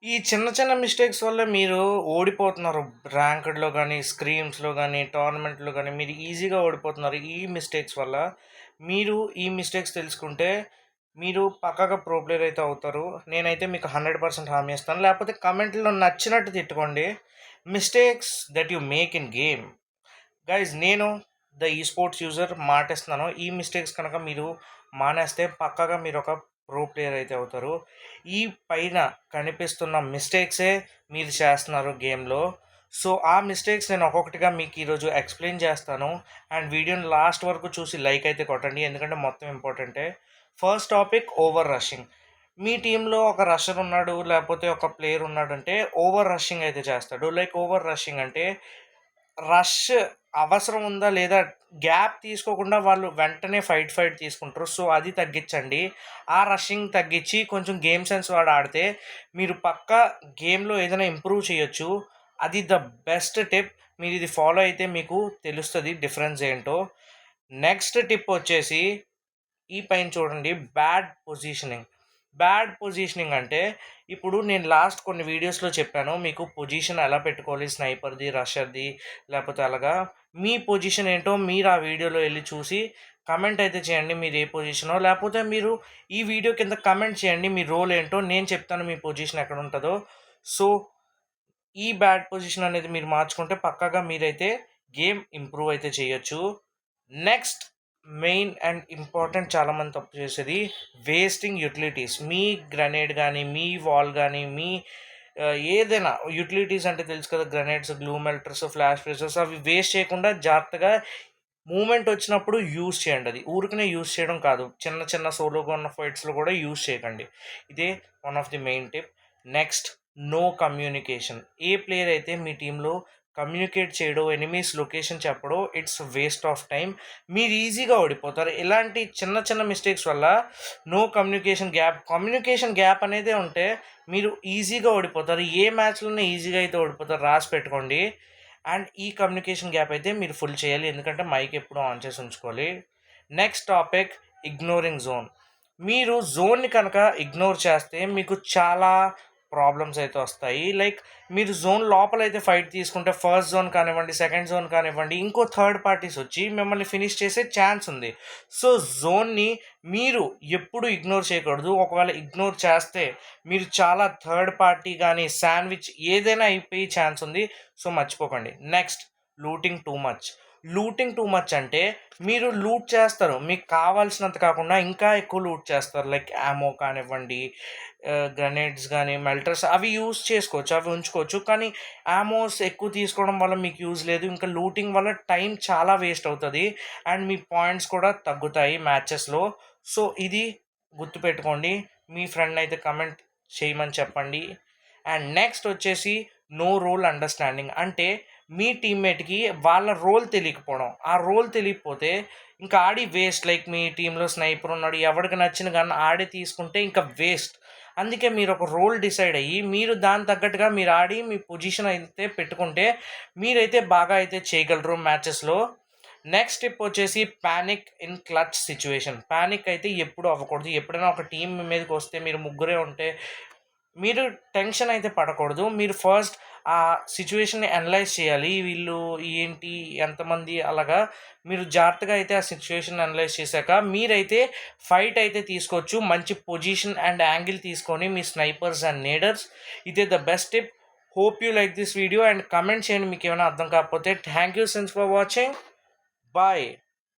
ఈ చిన్న చిన్న మిస్టేక్స్ వల్ల మీరు ఓడిపోతున్నారు. ర్యాంక్డ్‌లో గానీ, స్క్రీమ్స్‌లో గానీ, టోర్నమెంట్‌లో గానీ మీరు ఈజీగా ఓడిపోతున్నారు. ఈ మిస్టేక్స్ వల్ల మీరు ఈ మిస్టేక్స్ తెలుసుకుంటే మీరు పక్కాగా ప్రో ప్లేయర్ అయితే అవుతారు. నేనైతే మీకు 100% హామీ ఇస్తాను. లేకపోతే కామెంట్‌లో నచ్చినట్టు తిట్టుకోండి. Mistakes that you make in game. Guys నేను ఈ స్పోర్ట్స్ యూజర్ మాటిస్తున్నాను. ఈ మిస్టేక్స్ కనుక మీరు మానేస్తే పక్కాగా మీరు ఒక ప్రో ప్లేయర్ అయితే అవుతారు. ఈ పైన కనిపిస్తున్న మిస్టేక్సే మీరు చేస్తున్నారు గేమ్లో. సో ఆ మిస్టేక్స్ నేను ఒక్కొక్కటిగా మీకు ఈరోజు ఎక్స్ప్లెయిన్ చేస్తాను. అండ్ వీడియోని లాస్ట్ వరకు చూసి లైక్ అయితే కొట్టండి, ఎందుకంటే మొత్తం ఇంపార్టెంటే. First topic over rushing. మీ టీంలో ఒక రషర్ ఉన్నాడు, లేకపోతే ఒక ప్లేయర్ ఉన్నాడంటే ఓవర్ రషింగ్ అయితే చేస్తాడు. లైక్ ఓవర్ రషింగ్ అంటే రష్ అవసరం ఉందా లేదా గ్యాప్ తీసుకోకుండా వాళ్ళు వెంటనే ఫైట్ తీసుకుంటారు. సో అది తగ్గించండి. ఆ రషింగ్ తగ్గించి కొంచెం గేమ్ సెన్స్ వాడు ఆడితే మీరు పక్కా గేమ్లో ఏదైనా ఇంప్రూవ్ చేయొచ్చు. అది ద బెస్ట్ టిప్. మీరు ఇది ఫాలో అయితే మీకు తెలుస్తుంది డిఫరెన్స్ ఏంటో. నెక్స్ట్ టిప్ వచ్చేసి ఈ పైన చూడండి, బ్యాడ్ పొజిషనింగ్. బ్యాడ్ పొజిషనింగ్ అంటే ఇప్పుడు నేను లాస్ట్ కొన్ని వీడియోస్లో చెప్పాను మీకు పొజిషన్ ఎలా పెట్టుకోవాలి, స్నైపర్ది, రషర్ది, లేకపోతే అలాగా. మీ పొజిషన్ ఏంటో మీరు ఆ వీడియోలో వెళ్ళి చూసి కమెంట్ అయితే చేయండి మీరు ఏ పొజిషనో, లేకపోతే మీరు ఈ వీడియో కింద కమెంట్ చేయండి మీ రోల్ ఏంటో, నేను చెప్తాను మీ పొజిషన్ ఎక్కడ ఉంటుందో. సో ఈ బ్యాడ్ పొజిషన్ అనేది మీరు మార్చుకుంటే పక్కాగా మీరైతే గేమ్ ఇంప్రూవ్ అయితే చేయొచ్చు. నెక్స్ట్ మెయిన్ అండ్ ఇంపార్టెంట్, చాలామంది తప్పు చేసేది వేస్టింగ్ యూటిలిటీస్. మీ గ్రనేడ్ కానీ, మీ వాల్ కానీ, మీ ఏదైనా యూటిలిటీస్ అంటే తెలుసు కదా, గ్రనేడ్స్, గ్లూ మెల్టర్స్, ఫ్లాష్ ఫ్రీజర్స్, అవి వేస్ట్ చేయకుండా జాగ్రత్తగా మూమెంట్ వచ్చినప్పుడు యూజ్ చేయండి. అది ఊరికనే యూజ్ చేయడం కాదు, చిన్న చిన్న సోలోగా ఉన్న ఫైట్స్లో కూడా యూజ్ చేయకండి. ఇదే one of the main tip. Next, no communication. ఏ ప్లేయర్ అయితే మీ టీంలో కమ్యూనికేట్ చేయడం, ఎనిమీస్ లొకేషన్ చెప్పడం, ఇట్స్ వేస్ట్ ఆఫ్ టైం. మీరు ఈజీగా ఓడిపోతారు. ఇలాంటి చిన్న చిన్న మిస్టేక్స్ వల్ల నో కమ్యూనికేషన్ గ్యాప్ అనేది ఉంటే మీరు ఈజీగా ఓడిపోతారు. ఏ మ్యాచ్లోనే ఈజీగా అయితే ఓడిపోతారు, రాసి పెట్టుకోండి. అండ్ ఈ కమ్యూనికేషన్ గ్యాప్ అయితే మీరు ఫుల్ చేయాలి, ఎందుకంటే మైక్ ఎప్పుడూ ఆన్ చేసి ఉంచుకోవాలి. Next topic, ignoring zone. మీరు జోన్ని కనుక ఇగ్నోర్ చేస్తే మీకు చాలా ప్రాబ్లమ్స్ అయితే వస్తాయి. లైక్ మీరు జోన్ లోపల అయితే ఫైట్ తీసుకుంటే ఫస్ట్ జోన్ కానివ్వండి, సెకండ్ జోన్ కానివ్వండి, ఇంకో థర్డ్ పార్టీస్ వచ్చి మిమ్మల్ని ఫినిష్ చేసే ఛాన్స్ ఉంది. సో జోన్ని మీరు ఎప్పుడు ఇగ్నోర్ చేయకూడదు. ఒకవేళ ఇగ్నోర్ చేస్తే మీరు చాలా థర్డ్ పార్టీ కానీ శాండ్విచ్ ఏదైనా అయిపోయి ఛాన్స్ ఉంది. సో మర్చిపోకండి. నెక్స్ట్, లూటింగ్ టూ మచ్ అంటే మీరు లూట్ చేస్తారు, మీకు కావాల్సినంత కాకుండా ఇంకా ఎక్కువ లూట్ చేస్తారు. లైక్ యామో కానివ్వండి, గ్రనేడ్స్ కానీ, మెల్టర్స్, అవి యూజ్ చేసుకోవచ్చు, అవి ఉంచుకోవచ్చు. కానీ యామోస్ ఎక్కువ తీసుకోవడం వల్ల మీకు యూజ్ లేదు. ఇంకా లూటింగ్ వల్ల టైం చాలా వేస్ట్ అవుతుంది అండ్ మీ పాయింట్స్ కూడా తగ్గుతాయి మ్యాచెస్లో. సో ఇది గుర్తుపెట్టుకోండి. మీ ఫ్రెండ్ అయితే కమెంట్ చేయమని చెప్పండి. అండ్ నెక్స్ట్ వచ్చేసి నో రోల్ అండర్స్టాండింగ్. అంటే మీ టీమ్మేట్కి వాళ్ళ రోల్ తెలియకపోవడం. ఆ రోల్ తెలియకపోతే ఇంకా ఆడి వేస్ట్. లైక్ మీ టీంలో స్నైపర్ ఉన్నాడు, ఎవరికి నచ్చిన గన్ ఆడి తీసుకుంటే ఇంకా వేస్ట్. అందుకే మీరు ఒక రోల్ డిసైడ్ అయ్యి మీరు దాని తగ్గట్టుగా మీరు ఆడి మీ పొజిషన్ అయితే పెట్టుకుంటే మీరైతే బాగా అయితే చేయగలరు మ్యాచెస్లో. నెక్స్ట్ టిప్ వచ్చేసి panic in clutch situation. Panic అయితే ఎప్పుడు అవ్వకూడదు. ఎప్పుడైనా ఒక టీం మీదకి వస్తే మీరు ముగ్గురే ఉంటే మీరు టెన్షన్ అయితే పడకూడదు. మీరు ఫస్ట్ ఆ సిచ్యువేషన్ని అనలైజ్ చేయాలి. వీళ్ళు ఏంటి, ఎంతమంది, అలాగా మీరు జాగ్రత్తగా అయితే ఆ సిచ్యువేషన్ అనలైజ్ చేశాక మీరైతే ఫైట్ అయితే తీసుకోవచ్చు. మంచి పొజిషన్ అండ్ యాంగిల్ తీసుకొని మీ స్నైపర్స్ అండ్ నేడర్స్. ఇదే the best tip. Hope you like this video and comment చేయండి మీకు ఏమైనా అర్థం కాకపోతే. Thank you since for watching. Bye.